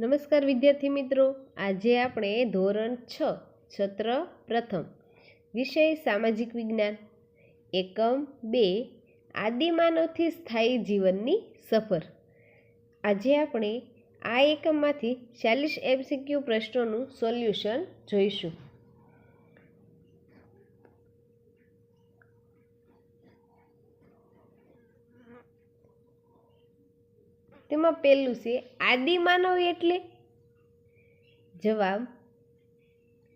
નમસ્કાર વિદ્યાર્થી મિત્રો, આજે આપણે ધોરણ 6 સત્ર પ્રથમ વિષય સામાજિક વિજ્ઞાન એકમ 2 આદિમાનવથી સ્થાયી જીવનની સફર. આજે આપણે આ એકમમાંથી 40 MCQ પ્રશ્નોનું સોલ્યુશન જોઈશું. તેમાં પહેલું છે આદિમાનવ એટલે? જવાબ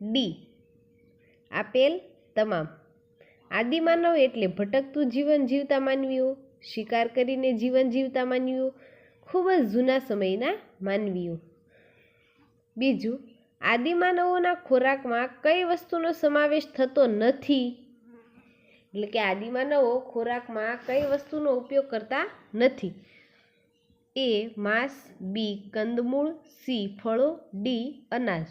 ડી, આપેલ તમામ. આદિમાનવ એટલે ભટકતું જીવન જીવતા માનવીઓ, શિકાર કરીને જીવન જીવતા માનવીઓ, ખૂબ જ જૂના સમયના માનવીઓ. બીજું, આદિમાનવોના ખોરાકમાં કઈ વસ્તુનો સમાવેશ થતો નથી? એટલે કે આદિમાનવો ખોરાકમાં કઈ વસ્તુનો ઉપયોગ કરતા નથી? એ માંસ, બી કંદમૂળ, સી ફળો, ડી અનાજ.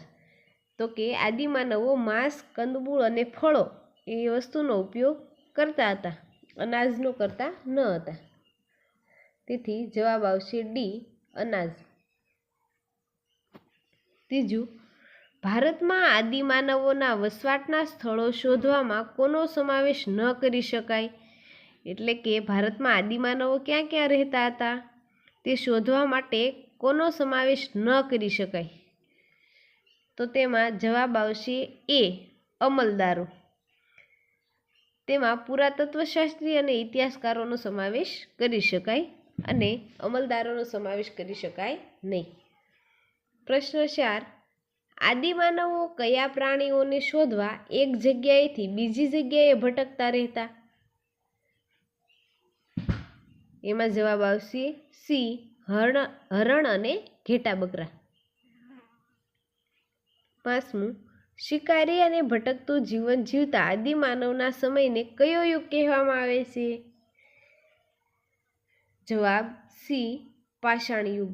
તો કે આદિમાનવો માંસ, કંદમૂળ અને ફળો એ વસ્તુનો ઉપયોગ કરતા હતા, અનાજનો કરતા ન હતા. તેથી જવાબ આવશે ડી અનાજ. ત્રીજું, ભારતમાં આદિમાનવોના વસવાટના સ્થળો શોધવામાં કોનો સમાવેશ ન કરી શકાય? એટલે કે ભારતમાં આદિમાનવો ક્યાં ક્યાં રહેતા હતા તે શોધવા માટે કોનો સમાવેશ ન કરી શકાય? તો તેમાં જવાબ આવશે એ અમલદારો. તેમાં પુરાતત્વશાસ્ત્રી અને ઇતિહાસકારોનો સમાવેશ કરી શકાય અને અમલદારોનો સમાવેશ કરી શકાય નહીં. પ્રશ્ન 4, આદિમાનવો કયા પ્રાણીઓને શોધવા એક જગ્યાએથી બીજી જગ્યાએ ભટકતા રહેતા? એમાં જવાબ આવશે સી હરણ અને ઘેટા બકરા. 5મું, શિકારી અને ભટકતું જીવન જીવતા આદિમાનવના સમયને કયો યુગ કહેવામાં આવે છે? જવાબ સી પાષાણ યુગ.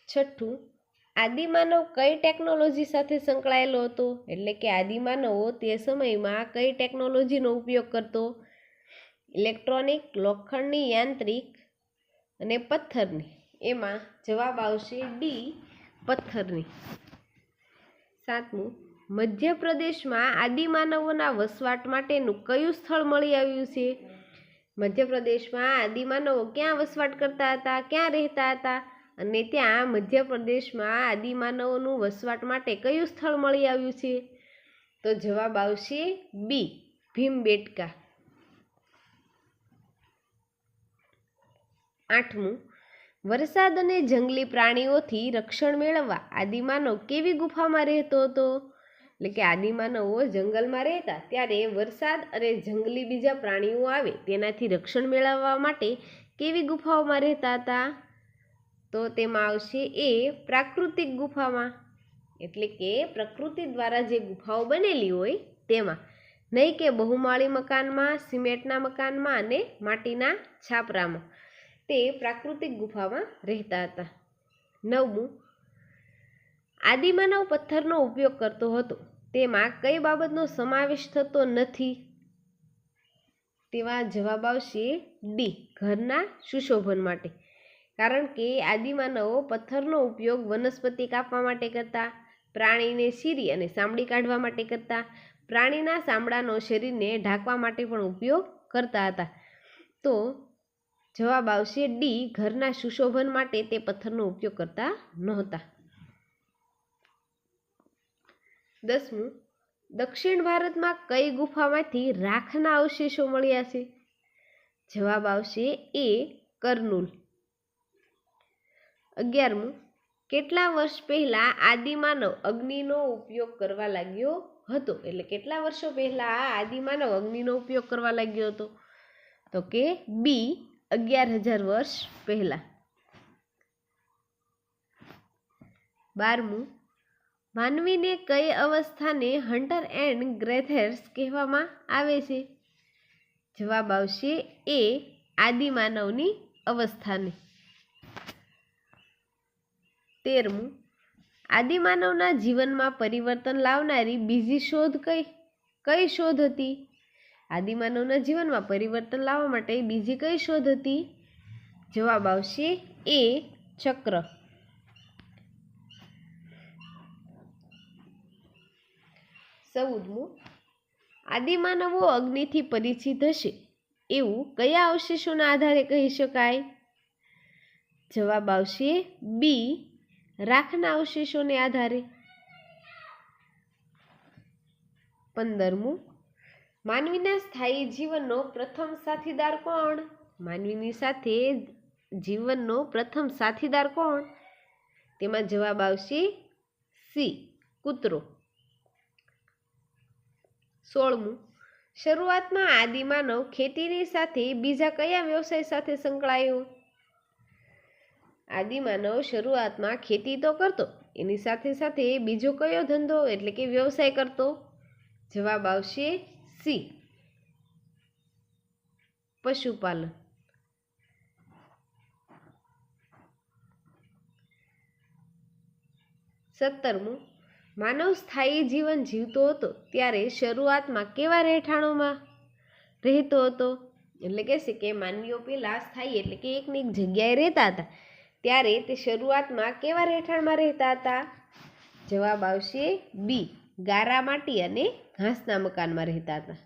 6થું, આદિમાનવ કઈ ટેકનોલોજી સાથે સંકળાયેલો હતો? એટલે કે આદિમાનવો તે સમયમાં કઈ ટેકનોલોજીનો ઉપયોગ કરતો? ઇલેક્ટ્રોનિક, લોખંડની, યાંત્રિક અને પથ્થરની. એમાં જવાબ આવશે ડી પથ્થરની. 7મું, મધ્યપ્રદેશમાં આદિમાનવોના વસવાટ માટેનું કયું સ્થળ મળી આવ્યું છે? મધ્યપ્રદેશમાં આદિમાનવો ક્યાં વસવાટ કરતા હતા, ક્યાં રહેતા હતા? અને ત્યાં મધ્યપ્રદેશમાં આદિમાનવોનું વસવાટ માટે કયું સ્થળ મળી આવ્યું છે? તો જવાબ આવશે બી ભીમબેટકા. 8મું, વરસાદ અને જંગલી પ્રાણીઓથી રક્ષણ મેળવવા આદિમાનવ કેવી ગુફામાં રહેતો હતો? એટલે કે આદિમાનવો જંગલમાં રહેતા ત્યારે વરસાદ અને જંગલી બીજા પ્રાણીઓ આવે તેનાથી રક્ષણ મેળવવા માટે કેવી ગુફાઓમાં રહેતા હતા? તો તેમાં આવશે એ પ્રાકૃતિક ગુફામાં. એટલે કે પ્રકૃતિ દ્વારા જે ગુફાઓ બનેલી હોય તેમાં, નહીં કે બહુમાળી મકાનમાં, સિમેન્ટના મકાનમાં અને માટીના છાપરામાં. તે પ્રાકૃતિક ગુફામાં રહેતા હતા. 9મું, આદિમાનવ પથ્થરનો ઉપયોગ કરતો હતો, તેમાં કઈ બાબતનો સમાવેશ થતો નથી? તેમાં જવાબ આવશે ડી ઘરના સુશોભન માટે. કારણ કે આદિમાનવો પથ્થરનો ઉપયોગ વનસ્પતિ કાપવા માટે કરતા, પ્રાણીને શીરી અને ચામડી કાઢવા માટે કરતા, પ્રાણીના ચામડાનો શરીરને ઢાંકવા માટે પણ ઉપયોગ કરતા હતા. તો જવાબ આવશે ડી ઘરના સુશોભન માટે તે પથ્થરનો ઉપયોગ કરતા નહોતા. 10મું, દક્ષિણ ભારતમાં કઈ ગુફામાંથી રાખના અવશેષો મળ્યા છે? જવાબ આવશે એ કરનૂલ. 11મું, કેટલા વર્ષ પહેલા આદિમાનવ અગ્નિનો ઉપયોગ કરવા લાગ્યો હતો? એટલે કેટલા વર્ષો પહેલા આદિમાનવ અગ્નિનો ઉપયોગ કરવા લાગ્યો હતો? તો કે બી 11,000 વર્ષ પહેલા. 12મું, માનવીને કઈ અવસ્થાને હન્ટર એન્ડ ગેધરર્સ કહેવામાં આવે છે? જવાબ આવશે એ આદિમાનવની અવસ્થાને. 13મું, આદિમાનવના જીવનમાં પરિવર્તન લાવનારી બીજી શોધ કઈ શોધ હતી? આદિમાનવના જીવનમાં પરિવર્તન લાવવા માટે બીજી કઈ શોધ હતી? જવાબ આવશે એ ચક્ર. 14મું, આદિમાનવો અગ્નિથી પરિચિત હશે એવું કયા અવશેષોના આધારે કહી શકાય? જવાબ આવશે બી, રાખના અવશેષોને આધારે. 15મું, માનવીના સ્થાયી જીવનનો પ્રથમ સાથીદાર કોણ? માનવીની સાથે જીવનનો પ્રથમ સાથીદાર કોણ? તેમાં જવાબ આવશે સી, કૂતરો. 16મું, શરૂઆતમાં આદિમાનવ ખેતીની સાથે બીજા કયા વ્યવસાય સાથે સંકળાયો? આદિમાનવ શરૂઆતમાં ખેતી તો કરતો, એની સાથે સાથે બીજો કયો ધંધો એટલે કે વ્યવસાય કરતો? જવાબ આવશે સી, પશુપાલન. 17મું, માનવ સ્થાયી જીવન જીવતો હતો ત્યારે શરૂઆતમાં કેવા રહેઠાણોમાં રહેતો હતો? એટલે કહેશે કે માનવીઓ પહેલા સ્થાયી એટલે કે એકની એક જગ્યાએ રહેતા હતા ત્યારે તે શરૂઆતમાં કેવા રહેઠાણમાં રહેતા હતા? જવાબ આવશે બી, ગારા માટી અને ઘાસના મકાનમાં રહેતા હતા.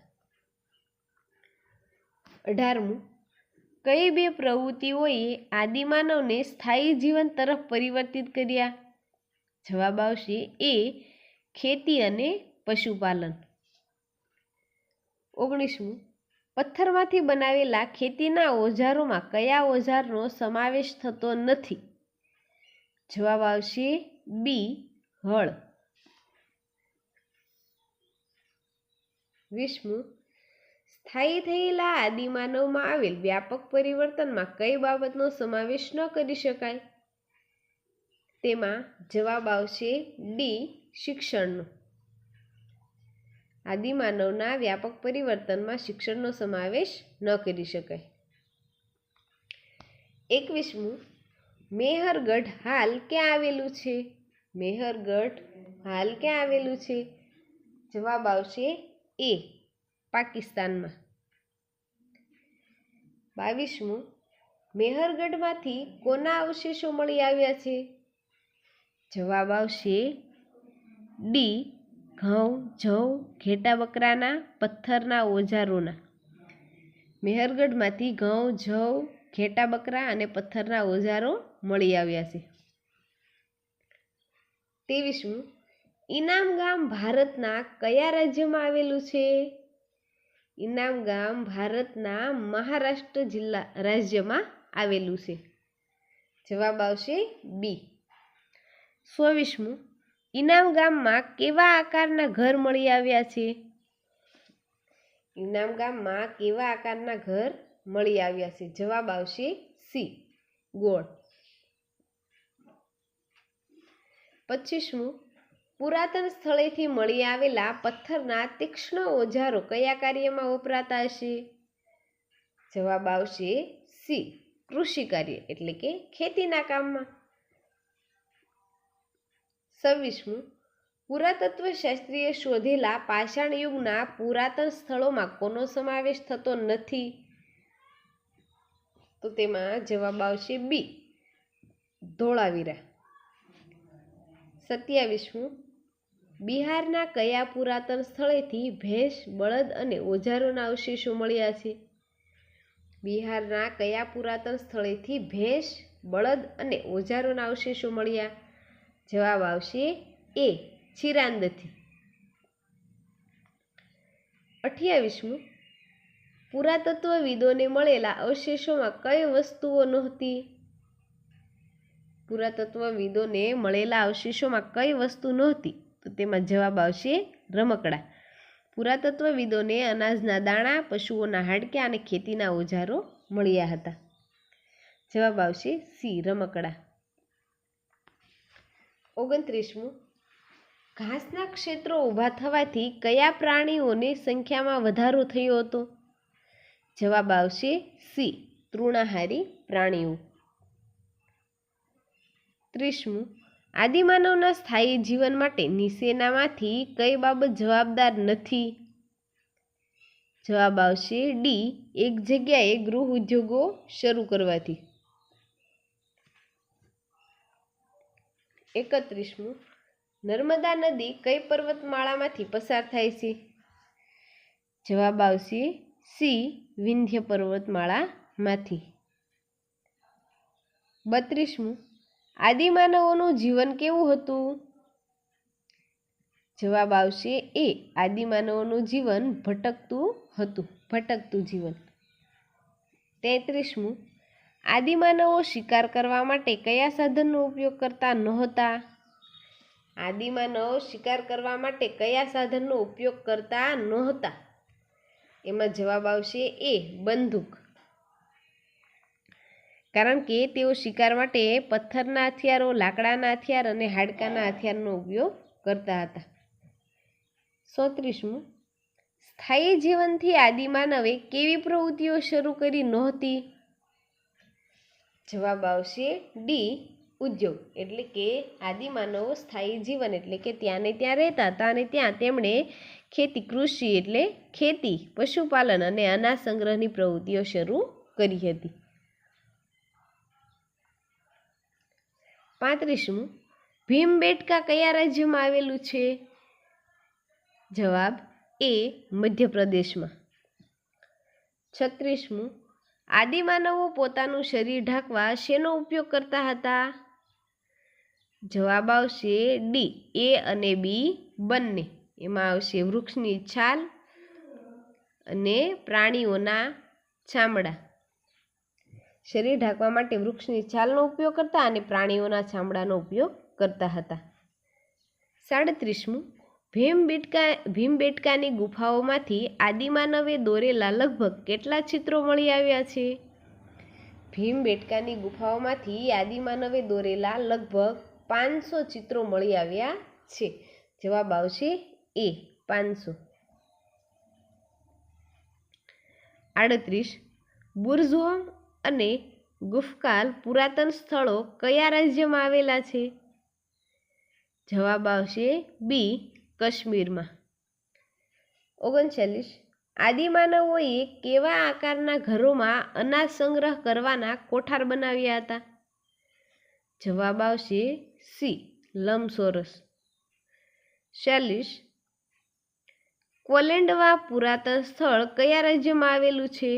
18મું, કઈ બે પ્રવૃત્તિઓએ આદિમાનવને સ્થાયી જીવન તરફ પરિવર્તિત કર્યા? જવાબ આવશે એ, ખેતી અને પશુપાલન. 19મું, પથ્થરમાંથી બનાવેલા ખેતીના ઓજારોમાં કયા ઓજારનો સમાવેશ થતો નથી? જવાબ આવશે બી, હળ. 20મું, સ્થાયી થયેલા આદિમાનવમાં આવેલ વ્યાપક પરિવર્તનમાં કઈ બાબતનો સમાવેશ ન કરી શકાય? તેમાં જવાબ આવશે ડી, શિક્ષણનો. આદિમાનવના વ્યાપક પરિવર્તનમાં શિક્ષણનો સમાવેશ ન કરી શકાય. 21મું, મેહરગઢ હાલ ક્યાં આવેલું છે? મેહરગઢ હાલ ક્યાં આવેલું છે? જવાબ આવશે એ, પાકિસ્તાનમાં. 22મું, મેહરગઢમાંથી કોના અવશેષો મળી આવ્યા છે? જવાબ આવશે ડી, ઘઉં, જવ, ઘેટા બકરાના, પથ્થરના ઓજારોના. મેહરગઢમાંથી ઘઉં, જવ, ઘેટા બકરા અને પથ્થરના ઓજારો મળી આવ્યા છે. 23મું, ઇનામ ગામ ભારતના કયા રાજ્યમાં આવેલું છે? ઇનામ ગામ ભારતના મહારાષ્ટ્ર રાજ્યમાં આવેલું છે. જવાબ આવશે બી. 24મું, ઇનામ ગામમાં કેવા આકારના ઘર મળી આવ્યા છે? ઇનામ ગામમાં કેવા આકારના ઘર મળી આવ્યા છે? જવાબ આવશે સી, ગોળ. 25મું, પુરાતન સ્થળેથી મળી આવેલા પથ્થરના તીક્ષ્ણ ઓજારો કયા કાર્યમાં વપરાતા હશે? જવાબ આવશે સી, કૃષિ કાર્ય એટલે કે ખેતીના કામમાં. 26મું, પુરાતત્વ શાસ્ત્રીએ શોધેલા પાષાણ યુગના પુરાતન સ્થળોમાં કોનો સમાવેશ થતો નથી? તો તેમાં જવાબ આવશે બી, ધોળાવીરા. 27મું, બિહારના કયા પુરાતન સ્થળેથી ભેંસ, બળદ અને ઓજારોના અવશેષો મળ્યા છે? બિહારના કયા પુરાતન સ્થળેથી ભેંસ, બળદ અને ઓજારોના અવશેષો મળ્યા? જવાબ આવશે એ, ચિરાંદથી. 28મું, પુરાતત્વવિદોને મળેલા અવશેષોમાં કઈ વસ્તુઓ નહોતી? પુરાતત્વવિદોને મળેલા અવશેષોમાં કઈ વસ્તુ નહોતી? તો તેમાં જવાબ આવશે રમકડા. પુરાતત્વવિદોને અનાજના દાણા, પશુઓના હાડક્યા અને ખેતીના ઓજારો મળ્યા હતા. જવાબ આવશે સી, રમકડા. 29મું, ઘાસના ક્ષેત્રો ઊભા થવાથી કયા પ્રાણીઓની સંખ્યામાં વધારો થયો હતો? જવાબ આવશે સી, તૃણાહારી પ્રાણીઓ. 30મું, આદિમાનવના સ્થાયી જીવન માટે નીચેનામાંથી કઈ બાબત જવાબદાર નથી? જવાબ આવશે ડી, એક જગ્યાએ ગૃહ ઉદ્યોગો શરૂ કરવાથી. 31મું, નર્મદા નદી કઈ પર્વતમાળામાંથી પસાર થાય છે? જવાબ આવશે સી, વિંધ્ય પર્વતમાળામાંથી. 32મું, આદિમાનવોનું જીવન કેવું હતું? જવાબ આવશે એ, આદિમાનવોનું જીવન ભટકતું હતું, ભટકતું જીવન. 33મું, આદિમાનવો શિકાર કરવા માટે કયા સાધનનો ઉપયોગ કરતા નહોતા? આદિમાનવો શિકાર કરવા માટે કયા સાધનનો ઉપયોગ કરતા નહોતા? એમાં જવાબ આવશે એ, બંદૂક. કારણ કે તેઓ શિકાર માટે પથ્થરના હથિયારો, લાકડાના હથિયાર અને હાડકાના હથિયારનો ઉપયોગ કરતા હતા. 34મું, સ્થાયી જીવનથી આદિમાનવે કેવી પ્રવૃત્તિઓ શરૂ કરી નહોતી? જવાબ આવશે ડી, ઉદ્યોગ. એટલે કે આદિમાનવો સ્થાયી જીવન એટલે કે ત્યાં ને ત્યાં રહેતા હતા અને ત્યાં તેમણે ખેતી, કૃષિ એટલે ખેતી, પશુપાલન અને અનાજ સંગ્રહની પ્રવૃત્તિઓ શરૂ કરી હતી. 35મું, ભીમબેટકા કયા રાજ્યમાં આવેલું છે? જવાબ એ, મધ્યપ્રદેશમાં. 36મું, આદિમાનવો પોતાનું શરીર ઢાંકવા શેનો ઉપયોગ કરતા હતા? જવાબ આવશે ડી, એ અને બી બંને. એમાં આવશે વૃક્ષની છાલ અને પ્રાણીઓના ચામડા. શરીર ઢાંકવા માટે વૃક્ષની છાલનો ઉપયોગ કરતા અને પ્રાણીઓના ચામડાનો ઉપયોગ કરતા હતા. 37મું, ભીમબેટકાની ગુફાઓમાંથી આદિમાનવે દોરેલા લગભગ કેટલા ચિત્રો મળી આવ્યા છે? ભીમબેટકાની ગુફાઓમાંથી આદિમાનવે દોરેલા લગભગ 500 ચિત્રો મળી આવ્યા છે. જવાબ આવશે એ, 500. 38, બુર્ઝહોમ અને ગુફકાલ પુરાતન સ્થળો કયા રાજ્યમાં આવેલા છે? જવાબ આવશે બી, કાશ્મીરમાં. 39, આદિમાનવોએ કેવા આકારના ઘરોમાં અનાજ સંગ્રહ કરવાના કોઠાર બનાવ્યા હતા? જવાબ આવશે સી, લંબચોરસ. 40, કોલેન્ડવા પુરાતન સ્થળ કયા રાજ્યમાં આવેલું છે?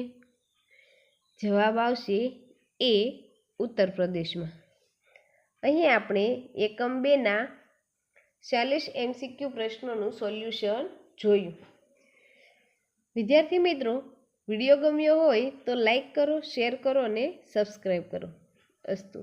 જવાબ આવશે એ, ઉત્તર પ્રદેશમાં. અહીં આપણે એકમ 2ના 40 MCQ પ્રશ્નોનું સોલ્યુશન જોયું. વિદ્યાર્થી મિત્રો, વિડીયો ગમ્યો હોય તો લાઈક કરો, શેર કરો અને સબસ્ક્રાઈબ કરો. અસ્તુ.